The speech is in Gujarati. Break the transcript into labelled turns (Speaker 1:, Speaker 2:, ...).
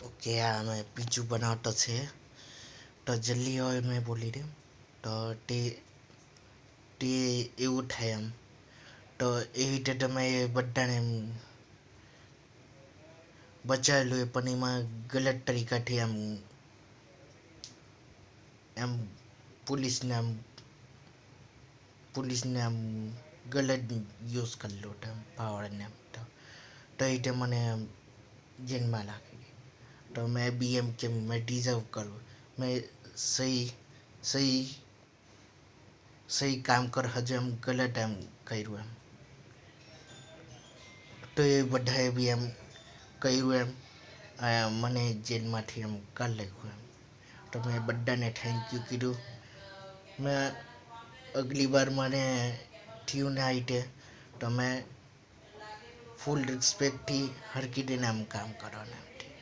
Speaker 1: ઓકે આ અમે પીઝું બનાવતો છે તો જલ્દી હોય મેં બોલી દે તો તે એવું થાય એમ તો એ રીતે તમે બધાને એમ બચાવેલું હોય પણ એમાં ગલત તરીકાથી એમ પોલીસને આમ ગલત યુઝ કરેલો હતો પાવરને એમ તો એ રીતે મને જેલમાં નાખી તો મેં બી એમ કે મેં ડિઝર્વ કરું મેં સહી કામ કર હજુ એમ ગલત એમ કર્યું એમ તો એ બધાએ બી એમ કર્યું એમ મને જેલમાંથી એમ કાઢી નાખ્યું એમ તો મેં બધાને થેન્ક યુ કીધું મેં અગલી બાર મને થયું ને આ રીતે તો મેં ફૂલ રિસ્પેક્ટથી હરખી રીતે આમ કામ કરવાનું